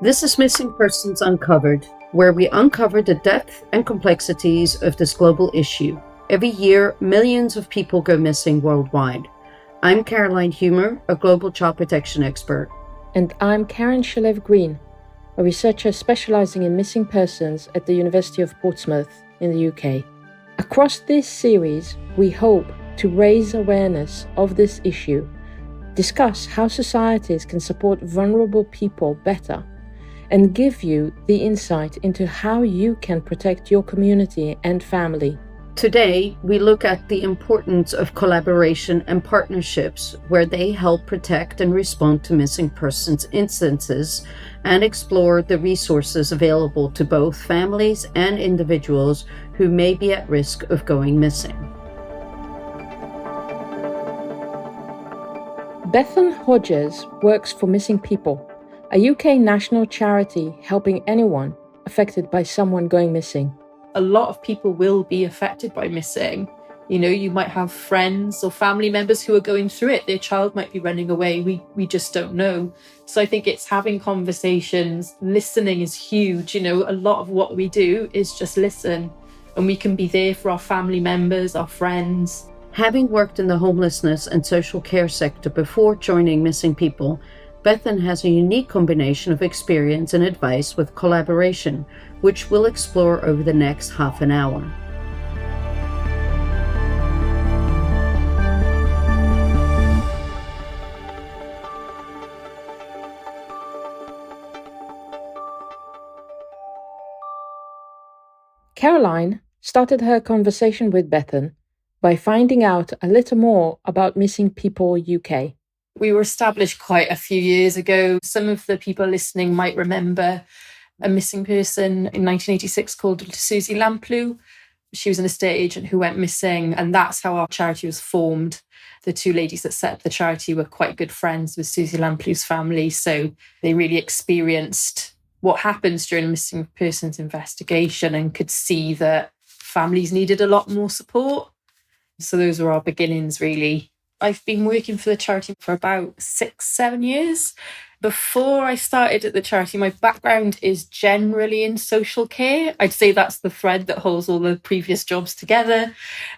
This is Missing Persons Uncovered, where we uncover the depth and complexities of this global issue. Every year, millions of people go missing worldwide. I'm Caroline Humer, a global child protection expert. And I'm Karen Shalev-Green, a researcher specializing in missing persons at the University of Portsmouth in the UK. Across this series, we hope to raise awareness of this issue, discuss how societies can support vulnerable people better, and give you the insight into how you can protect your community and family. Today, we look at the importance of collaboration and partnerships where they help protect and respond to missing persons instances and explore the resources available to both families and individuals who may be at risk of going missing. Bethan Hodges works for Missing People, a UK national charity helping anyone affected by someone going missing. A lot of people will be affected by missing. You know, you might have friends or family members who are going through it. Their child might be running away. We just don't know. So I think it's having conversations. Listening is huge. You know, a lot of what we do is just listen, and we can be there for our family members, our friends. Having worked in the homelessness and social care sector before joining Missing People, Bethan has a unique combination of experience and advice with collaboration, which we'll explore over the next half an hour. Caroline started her conversation with Bethan by finding out a little more about Missing People UK. We were established quite a few years ago. Some of the people listening might remember a missing person in 1986 called Susie Lamplugh. She was an estate agent who went missing, and that's how our charity was formed. The two ladies that set up the charity were quite good friends with Susie Lamplugh's family, so they really experienced what happens during a missing persons investigation and could see that families needed a lot more support. So those were our beginnings, really. I've been working for the charity for about 6-7 years. Before I started at the charity, my background is generally in social care. I'd say that's the thread that holds all the previous jobs together.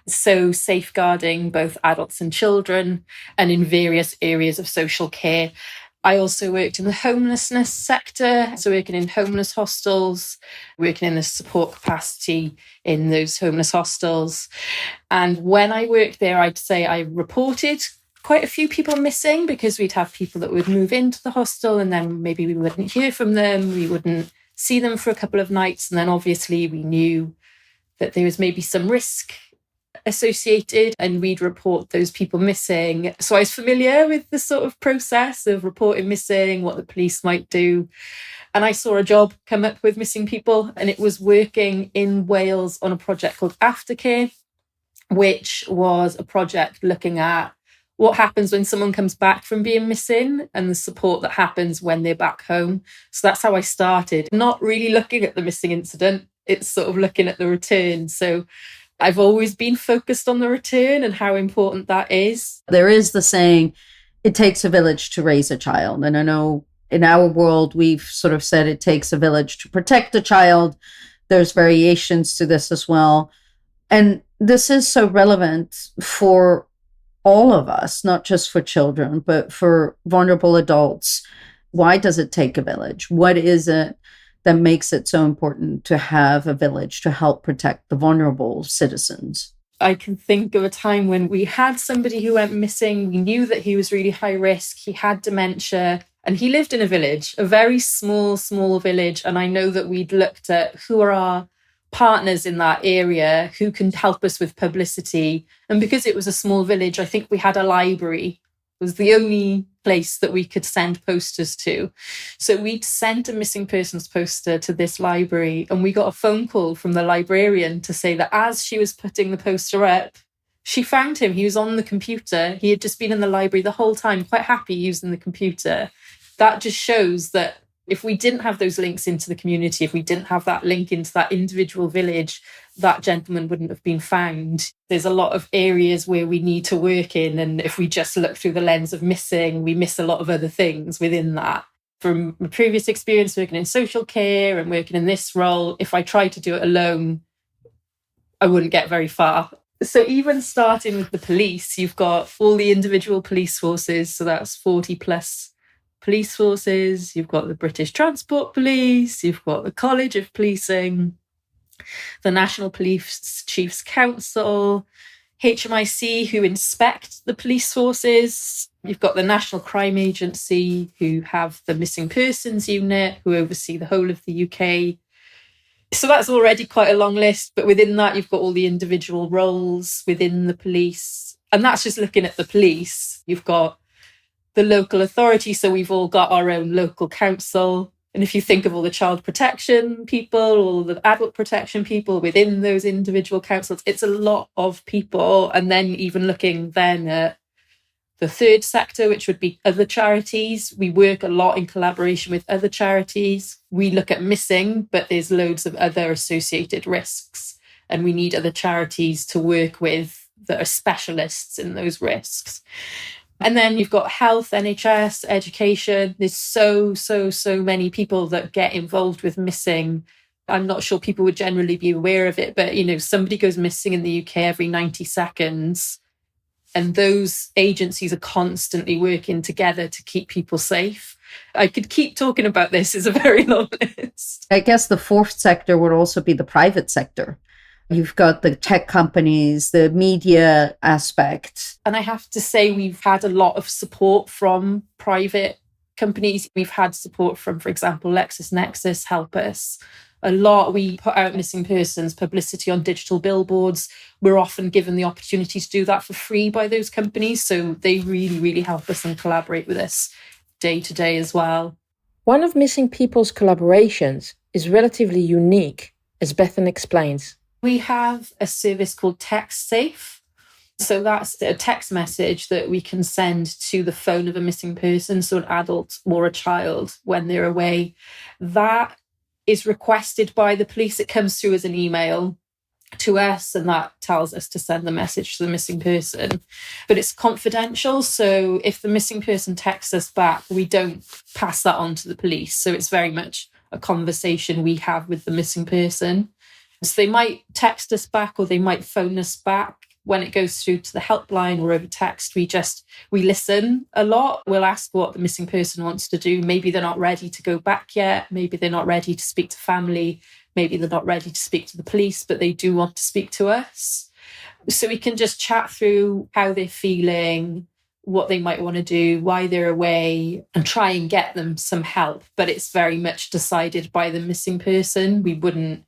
So safeguarding both adults and children, and in various areas of social care. I also worked in the homelessness sector, so working in homeless hostels, working in the support capacity in those homeless hostels. And when I worked there, I'd say I reported quite a few people missing, because we'd have people that would move into the hostel and then maybe we wouldn't hear from them, we wouldn't see them for a couple of nights, and then obviously we knew that there was maybe some risk associated and we'd report those people missing. So I was familiar with the sort of process of reporting missing, what the police might do. And I saw a job come up with Missing People, and it was working in Wales on a project called Aftercare, which was a project looking at what happens when someone comes back from being missing and the support that happens when they're back home. So that's how I started, not really looking at the missing incident. It's sort of looking at the return. So I've always been focused on the return and how important that is. There is the saying, it takes a village to raise a child. And I know in our world, we've sort of said it takes a village to protect a child. There's variations to this as well. And this is so relevant for all of us, not just for children, but for vulnerable adults. Why does it take a village? What is it that makes it so important to have a village to help protect the vulnerable citizens? I can think of a time when we had somebody who went missing. We knew that he was really high risk. He had dementia and he lived in a village, a very small village. And I know that we'd looked at who are our partners in that area, who can help us with publicity. And because it was a small village, I think we had a library. It was the only place that we could send posters to. So we'd sent a missing persons poster to this library, and we got a phone call from the librarian to say that as she was putting the poster up, she found him. He was on the computer. He had just been in the library the whole time, quite happy using the computer. That just shows that if we didn't have those links into the community, if we didn't have that link into that individual village, that gentleman wouldn't have been found. There's a lot of areas where we need to work in. And if we just look through the lens of missing, we miss a lot of other things within that. From my previous experience working in social care and working in this role, if I tried to do it alone, I wouldn't get very far. So even starting with the police, you've got all the individual police forces. So that's 40 plus police forces. You've got the British Transport Police. You've got the College of Policing, the National Police Chiefs Council, HMIC, who inspect the police forces. You've got the National Crime Agency, who have the Missing Persons Unit, who oversee the whole of the UK. So that's already quite a long list, but within that, you've got all the individual roles within the police. And that's just looking at the police. You've got the local authority, so we've all got our own local council. And if you think of all the child protection people, all the adult protection people within those individual councils, it's a lot of people. And then even looking then at the third sector, which would be other charities. We work a lot in collaboration with other charities. We look at missing, but there's loads of other associated risks. And we need other charities to work with that are specialists in those risks. And then you've got health, NHS, education. There's so many people that get involved with missing. I'm not sure people would generally be aware of it, but, somebody goes missing in the UK every 90 seconds. And those agencies are constantly working together to keep people safe. I could keep talking about this. It's a very long list. I guess the fourth sector would also be the private sector. You've got the tech companies, the media aspect. And I have to say, we've had a lot of support from private companies. We've had support from, for example, LexisNexis help us a lot. We put out missing persons publicity on digital billboards. We're often given the opportunity to do that for free by those companies. So they really, really help us and collaborate with us day to day as well. One of Missing People's collaborations is relatively unique, as Bethan explains. We have a service called Textsafe. So that's a text message that we can send to the phone of a missing person, so an adult or a child, when they're away. That is requested by the police. It comes through as an email to us, and that tells us to send the message to the missing person. But it's confidential, so if the missing person texts us back, we don't pass that on to the police. So it's very much a conversation we have with the missing person. So they might text us back or they might phone us back. When it goes through to the helpline or over text, we listen a lot. We'll ask what the missing person wants to do. Maybe they're not ready to go back yet. Maybe they're not ready to speak to family. Maybe they're not ready to speak to the police, but they do want to speak to us. So we can just chat through how they're feeling, what they might want to do, why they're away, and try and get them some help. But it's very much decided by the missing person. We wouldn't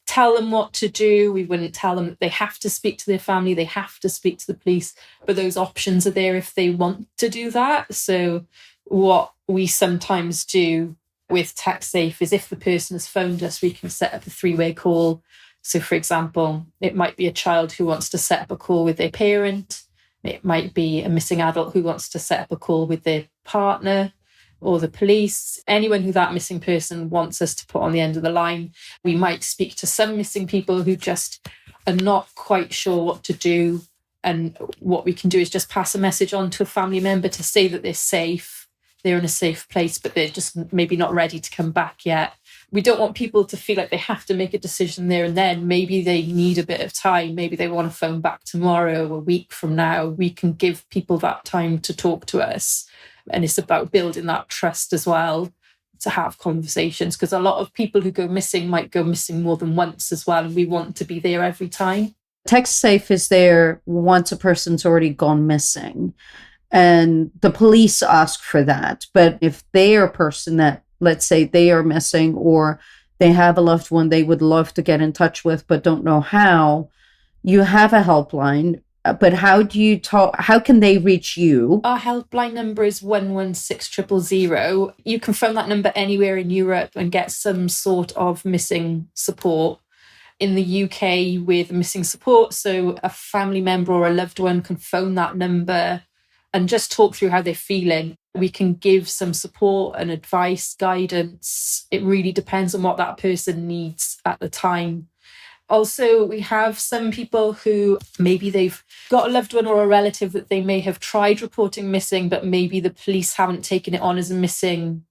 tell them what to do. We wouldn't tell them that they have to speak to their family, they have to speak to the police, but those options are there if they want to do that. So what we sometimes do with Textsafe is if the person has phoned us, we can set up a three-way call. So for example, it might be a child who wants to set up a call with their parent. It might be a missing adult who wants to set up a call with their partner or the police, anyone who that missing person wants us to put on the end of the line. We might speak to some missing people who just are not quite sure what to do. And what we can do is just pass a message on to a family member to say that they're safe, they're in a safe place, but they're just maybe not ready to come back yet. We don't want people to feel like they have to make a decision there and then. Maybe they need a bit of time. Maybe they want to phone back tomorrow, a week from now. We can give people that time to talk to us. And it's about building that trust as well, to have conversations, because a lot of people who go missing might go missing more than once as well. And we want to be there every time. Textsafe is there once a person's already gone missing. And the police ask for that. But if they are a person that, let's say they are missing, or they have a loved one they would love to get in touch with but don't know how, you have a helpline. But how do you talk? How can they reach you? Our helpline number is 116000. You can phone that number anywhere in Europe and get some sort of missing support. In the UK, we're the missing support. So a family member or a loved one can phone that number and just talk through how they're feeling. We can give some support and advice, guidance. It really depends on what that person needs at the time. Also, we have some people who maybe they've got a loved one or a relative that they may have tried reporting missing, but maybe the police haven't taken it on as a missing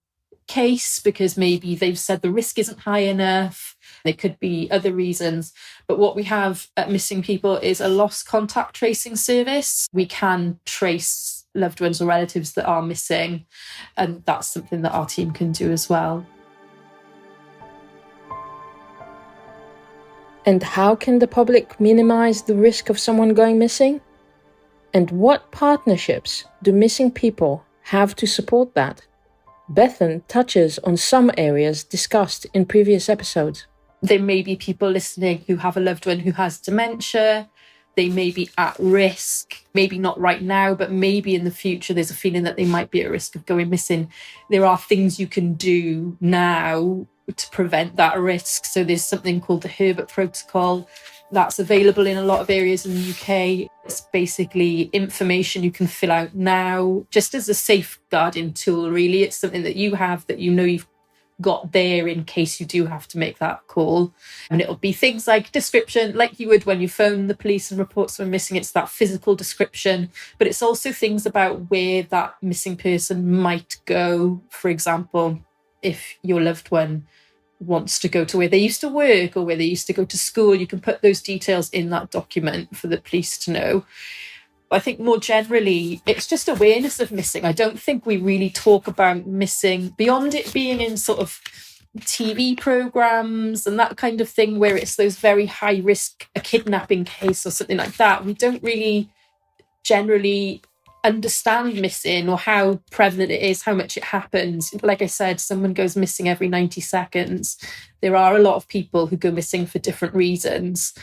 case because maybe they've said the risk isn't high enough. There could be other reasons. But what we have at Missing People is a lost contact tracing service. We can trace loved ones or relatives that are missing, and that's something that our team can do as well. And how can the public minimize the risk of someone going missing? And what partnerships do Missing People have to support that? Bethan touches on some areas discussed in previous episodes. There may be people listening who have a loved one who has dementia. They may be at risk, maybe not right now, but maybe in the future there's a feeling that they might be at risk of going missing. There are things you can do now to prevent that risk. So there's something called the Herbert protocol that's available in a lot of areas in the UK. It's basically information you can fill out now, just as a safeguarding tool, really. It's something that you have that you know you've got there in case you do have to make that call. And it'll be things like description, like you would when you phone the police and report someone missing. It's that physical description, but it's also things about where that missing person might go. For example, if your loved one wants to go to where they used to work or where they used to go to school, you can put those details in that document for the police to know. I think more generally, it's just awareness of missing. I don't think we really talk about missing beyond it being in sort of TV programs and that kind of thing, where it's those very high risk, a kidnapping case or something like that. We don't really generally understand missing or how prevalent it is, how much it happens. Like I said, someone goes missing every 90 seconds. There are a lot of people who go missing for different reasons.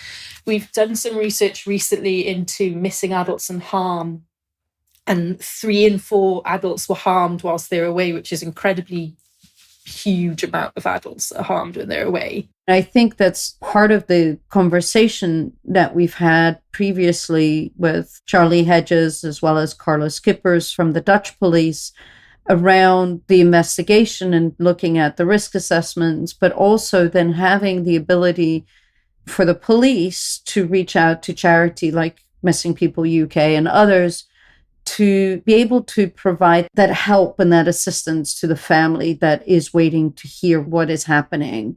We've done some research recently into missing adults and harm, and 3 in 4 adults were harmed whilst they're away, which is incredibly huge amount of adults that are harmed when they're away. I think that's part of the conversation that we've had previously with Charlie Hedges as well as Carlos Kippers from the Dutch police around the investigation and looking at the risk assessments, but also then having the ability for the police to reach out to charity like Missing People UK and others to be able to provide that help and that assistance to the family that is waiting to hear what is happening.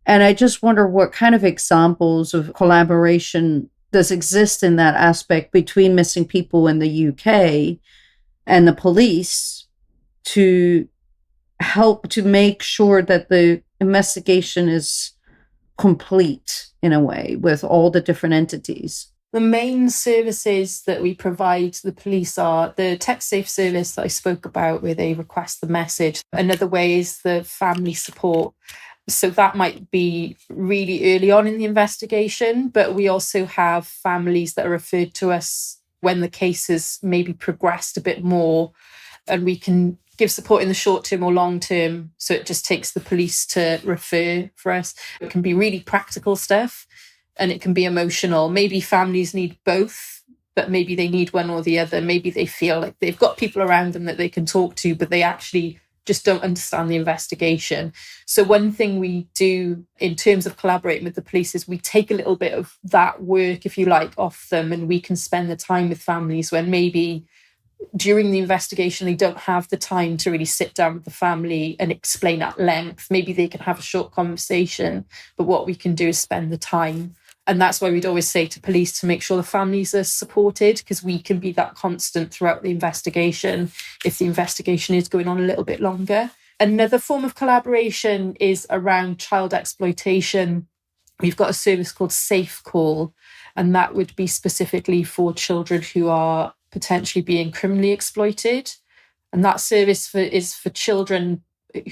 And I just wonder what kind of examples of collaboration does exist in that aspect between Missing People in the UK and the police to help to make sure that the investigation is complete in a way with all the different entities. The main services that we provide the police are the Textsafe service that I spoke about, where they request the message. Another way is the family support. So that might be really early on in the investigation, but we also have families that are referred to us when the case has maybe progressed a bit more, and we can give support in the short term or long term. So it just takes the police to refer for us. It can be really practical stuff, and it can be emotional. Maybe families need both, but maybe they need one or the other. Maybe they feel like they've got people around them that they can talk to, but they actually just don't understand the investigation. So one thing we do in terms of collaborating with the police is we take a little bit of that work, if you like, off them, and we can spend the time with families when maybe during the investigation they don't have the time to really sit down with the family and explain at length. Maybe they can have a short conversation, but what we can do is spend the time. And that's why we'd always say to police to make sure the families are supported, because we can be that constant throughout the investigation if the investigation is going on a little bit longer. Another form of collaboration is around child exploitation. We've got a service called Safe Call, and that would be specifically for children who are potentially being criminally exploited. And that service is for children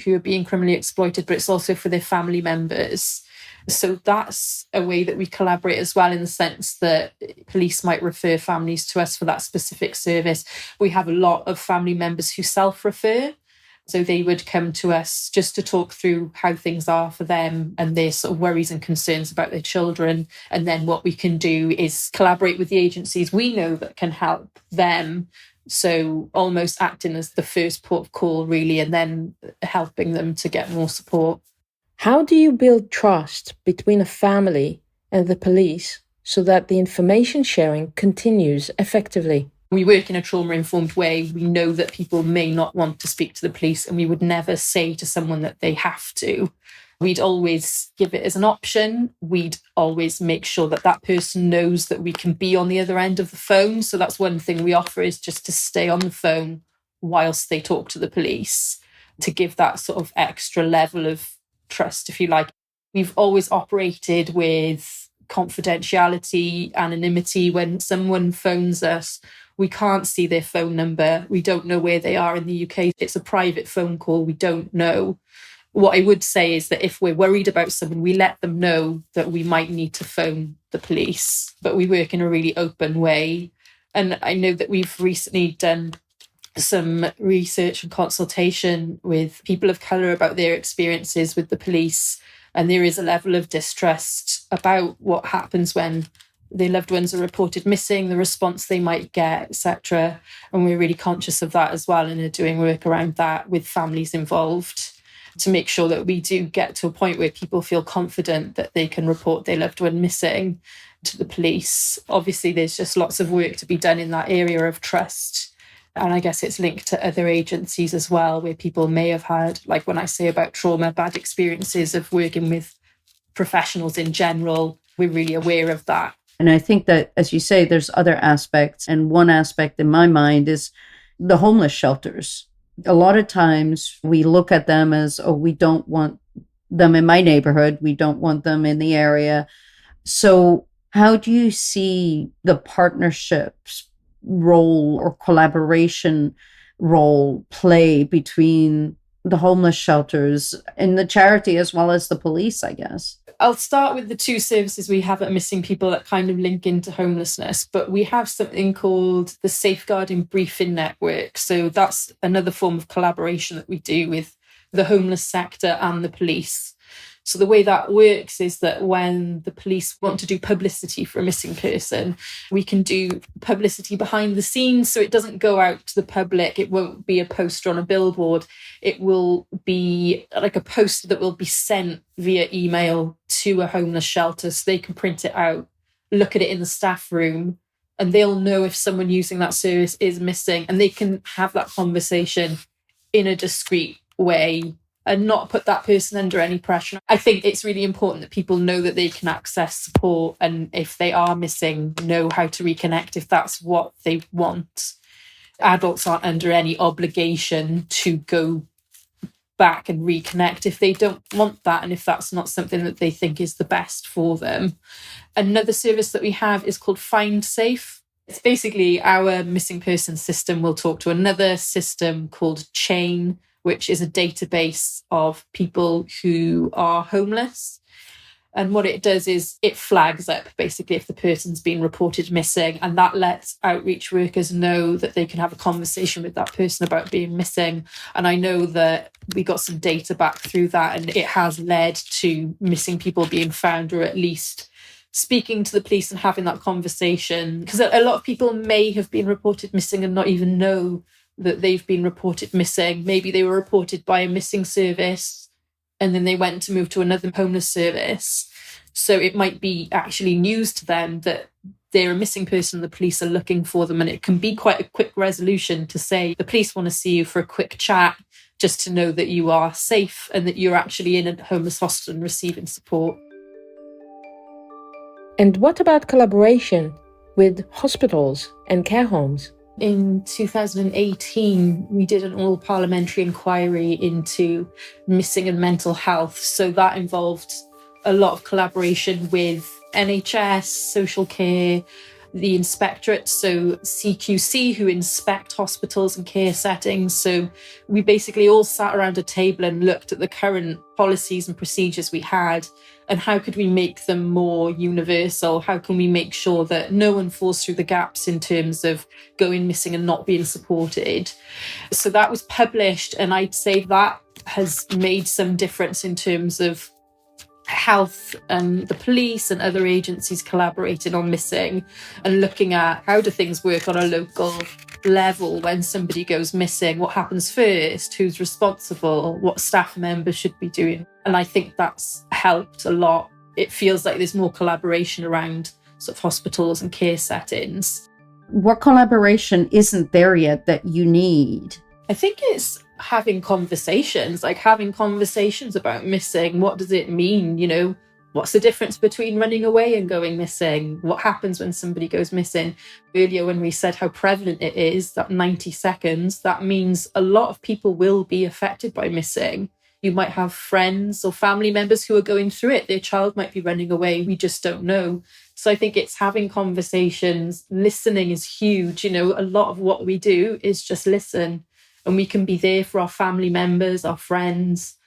who are being criminally exploited, but it's also for their family members. So that's a way that we collaborate as well, in the sense that police might refer families to us for that specific service. We have a lot of family members who self-refer. So they would come to us just to talk through how things are for them and their sort of worries and concerns about their children. And then what we can do is collaborate with the agencies we know that can help them. So almost acting as the first port of call, really, and then helping them to get more support. How do you build trust between a family and the police so that the information sharing continues effectively? We work in a trauma-informed way. We know that people may not want to speak to the police, and we would never say to someone that they have to. We'd always give it as an option. We'd always make sure that that person knows that we can be on the other end of the phone. So that's one thing we offer, is just to stay on the phone whilst they talk to the police, to give that sort of extra level of trust, if you like. We've always operated with confidentiality, anonymity. When someone phones us, we can't see their phone number. We don't know where they are in the UK. It's a private phone call. We don't know. What I would say is that if we're worried about someone, we let them know that we might need to phone the police, but we work in a really open way. And I know that we've recently done some research and consultation with people of colour about their experiences with the police. And there is a level of distrust about what happens when their loved ones are reported missing, the response they might get, etc. And we're really conscious of that as well, and are doing work around that with families involved to make sure that we do get to a point where people feel confident that they can report their loved one missing to the police. Obviously, there's just lots of work to be done in that area of trust. And I guess it's linked to other agencies as well, where people may have had, like when I say about trauma, bad experiences of working with professionals in general. We're really aware of that. And I think that, as you say, there's other aspects. And one aspect in my mind is the homeless shelters. A lot of times we look at them as, oh, we don't want them in my neighborhood. We don't want them in the area. So how do you see the partnerships role or collaboration role play between the homeless shelters and the charity as well as the police, I guess? I'll start with the two services we have at Missing People that kind of link into homelessness, but we have something called the Safeguarding Briefing Network. So that's another form of collaboration that we do with the homeless sector and the police. So the way that works is that when the police want to do publicity for a missing person, we can do publicity behind the scenes. So it doesn't go out to the public. It won't be a poster on a billboard. It will be like a poster that will be sent via email to a homeless shelter so they can print it out, look at it in the staff room, and they'll know if someone using that service is missing, and they can have that conversation in a discreet way and not put that person under any pressure. I think it's really important that people know that they can access support, and if they are missing, know how to reconnect if that's what they want. Adults aren't under any obligation to go back and reconnect if they don't want that, and if that's not something that they think is the best for them. Another service that we have is called Find Safe. It's basically our missing person system will talk to another system called Chain, which is a database of people who are homeless. And what it does is it flags up basically if the person's been reported missing, and that lets outreach workers know that they can have a conversation with that person about being missing. And I know that we got some data back through that, and it has led to missing people being found, or at least speaking to the police and having that conversation. Because a lot of people may have been reported missing and not even know that they've been reported missing. Maybe they were reported by a missing service and then they went to move to another homeless service. So it might be actually news to them that they're a missing person, the police are looking for them. And it can be quite a quick resolution to say, the police want to see you for a quick chat, just to know that you are safe and that you're actually in a homeless hostel and receiving support. And what about collaboration with hospitals and care homes? In 2018, we did an all-parliamentary inquiry into missing and mental health. So that involved a lot of collaboration with NHS, social care, the inspectorate, so CQC, who inspect hospitals and care settings. So we basically all sat around a table and looked at the current policies and procedures we had, and how could we make them more universal? How can we make sure that no one falls through the gaps in terms of going missing and not being supported? So that was published, and I'd say that has made some difference in terms of health and the police and other agencies collaborating on missing and looking at how do things work on a local level when somebody goes missing, what happens first, who's responsible, what staff members should be doing. And I think that's helped a lot. It feels like there's more collaboration around sort of hospitals and care settings. What collaboration isn't there yet that you need? I think it's having conversations about missing. What does it mean? What's the difference between running away and going missing? What happens when somebody goes missing? Earlier, when we said how prevalent it is, that 90 seconds, that means a lot of people will be affected by missing. You might have friends or family members who are going through it. Their child might be running away. We just don't know. So I think it's having conversations. Listening is huge. A lot of what we do is just listen, and we can be there for our family members, our friends.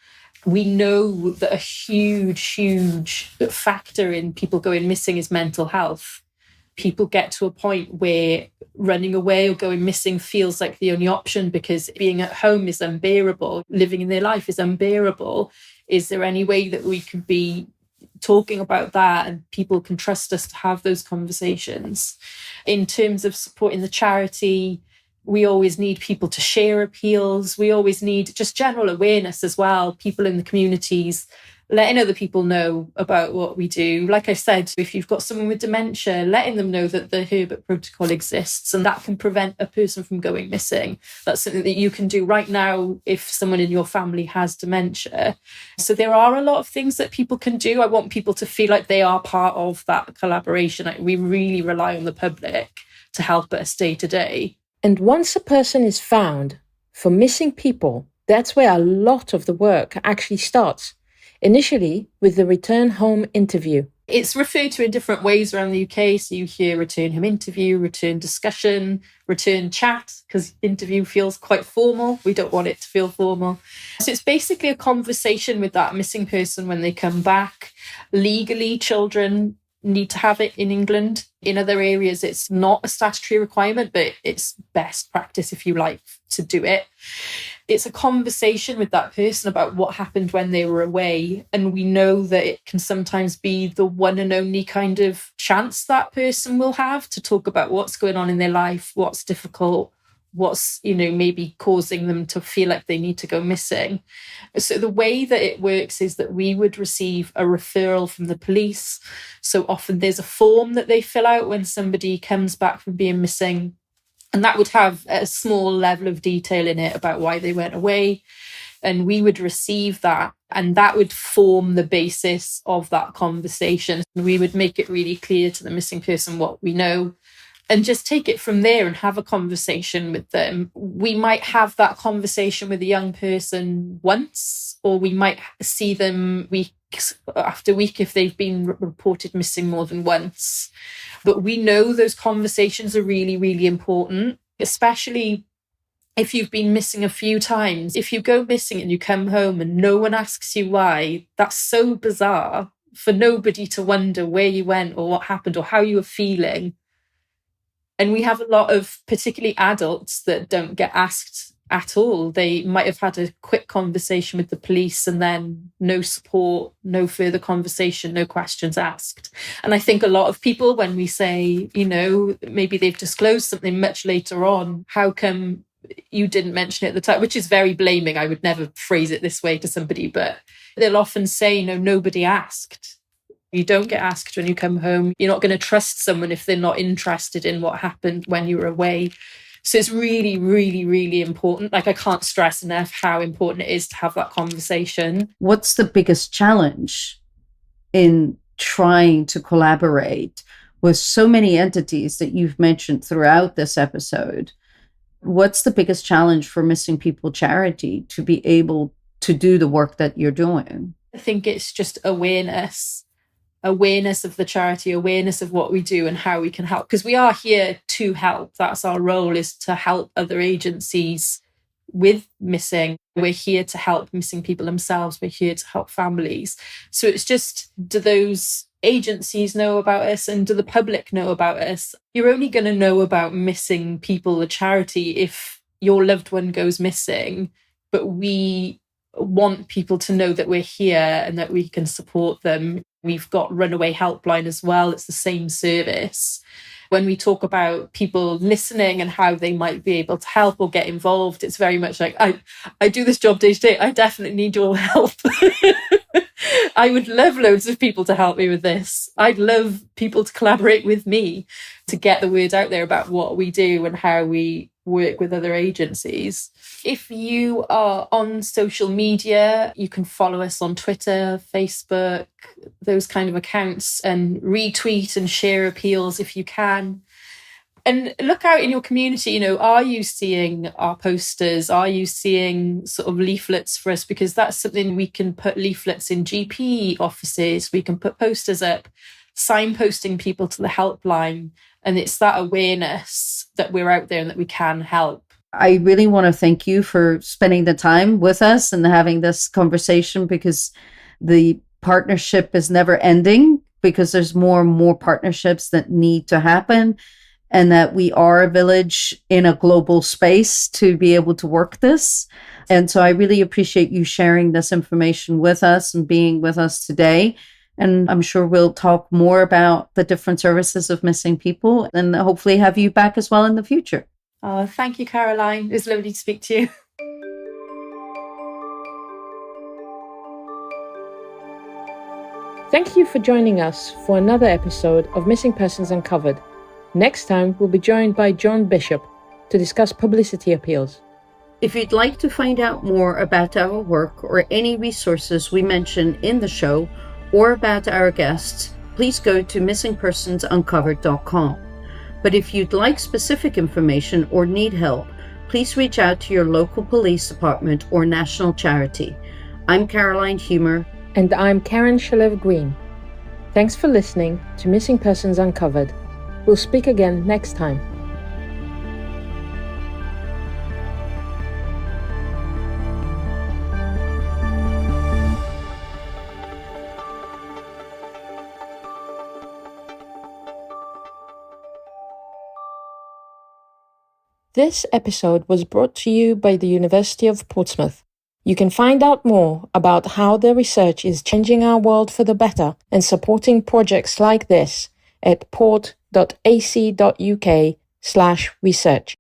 We know that a huge factor in people going missing is mental health. People get to a point where running away or going missing feels like the only option because being at home is unbearable. Living in their life is unbearable. Is there any way that we could be talking about that and people can trust us to have those conversations? In terms of supporting the charity, we always need people to share appeals. We always need just general awareness as well. People in the communities letting other people know about what we do. Like I said, if you've got someone with dementia, letting them know that the Herbert protocol exists and that can prevent a person from going missing. That's something that you can do right now if someone in your family has dementia. So there are a lot of things that people can do. I want people to feel like they are part of that collaboration. We really rely on the public to help us day to day. And once a person is found, for missing people, that's where a lot of the work actually starts. Initially, with the return home interview. It's referred to in different ways around the UK. So you hear return home interview, return discussion, return chat, because interview feels quite formal. We don't want it to feel formal. So it's basically a conversation with that missing person when they come back. Legally, children need to have it in England. In other areas, it's not a statutory requirement, but it's best practice, if you like, to do it. It's a conversation with that person about what happened when they were away. And we know that it can sometimes be the one and only kind of chance that person will have to talk about what's going on in their life, what's difficult, what's, maybe causing them to feel like they need to go missing. So the way that it works is that we would receive a referral from the police. So often there's a form that they fill out when somebody comes back from being missing. And that would have a small level of detail in it about why they went away. And we would receive that. And that would form the basis of that conversation. And we would make it really clear to the missing person what we know and just take it from there and have a conversation with them. We might have that conversation with a young person once, or we might see them week after week if they've been reported missing more than once. But we know those conversations are really, really important, especially if you've been missing a few times. If you go missing and you come home and no one asks you why, that's so bizarre for nobody to wonder where you went or what happened or how you were feeling. And we have a lot of particularly adults that don't get asked at all. They might have had a quick conversation with the police and then no support, no further conversation, no questions asked. And I think a lot of people, when we say, maybe they've disclosed something much later on, how come you didn't mention it at the time, which is very blaming. I would never phrase it this way to somebody, but they'll often say, nobody asked. You don't get asked when you come home. You're not going to trust someone if they're not interested in what happened when you were away. So it's really, really, really important. I can't stress enough how important it is to have that conversation. What's the biggest challenge in trying to collaborate with so many entities that you've mentioned throughout this episode? What's the biggest challenge for Missing People Charity to be able to do the work that you're doing? I think it's just awareness of the charity, awareness of what we do and how we can help. Because we are here to help. That's our role, is to help other agencies with missing. We're here to help missing people themselves. We're here to help families. So it's just, do those agencies know about us and do the public know about us? You're only going to know about Missing People, the charity, if your loved one goes missing. But we want people to know that we're here and that we can support them. We've got Runaway Helpline as well. It's the same service. When we talk about people listening and how they might be able to help or get involved, it's very much like, I do this job day to day. I definitely need your help. I would love loads of people to help me with this. I'd love people to collaborate with me. to get the word out there about what we do and how we work with other agencies. If you are on social media, you can follow us on Twitter, Facebook, those kind of accounts, and retweet and share appeals if you can. And look out in your community, you know, are you seeing our posters? Are you seeing sort of leaflets for us? Because that's something we can put leaflets in GP offices. We can put posters up, signposting people to the helpline. And it's that awareness that we're out there and that we can help. I really want to thank you for spending the time with us and having this conversation, because the partnership is never ending, because there's more and more partnerships that need to happen, and that we are a village in a global space to be able to work this. And so I really appreciate you sharing this information with us and being with us today. And I'm sure we'll talk more about the different services of missing people and hopefully have you back as well in the future. Oh, thank you, Caroline. It was lovely to speak to you. Thank you for joining us for another episode of Missing Persons Uncovered. Next time, we'll be joined by John Bishop to discuss publicity appeals. If you'd like to find out more about our work or any resources we mention in the show or about our guests, please go to missingpersonsuncovered.com. But if you'd like specific information or need help, please reach out to your local police department or national charity. I'm Caroline Humer. And I'm Karen Shalev-Green. Thanks for listening to Missing Persons Uncovered. We'll speak again next time. This episode was brought to you by the University of Portsmouth. You can find out more about how their research is changing our world for the better and supporting projects like this at port.ac.uk/research.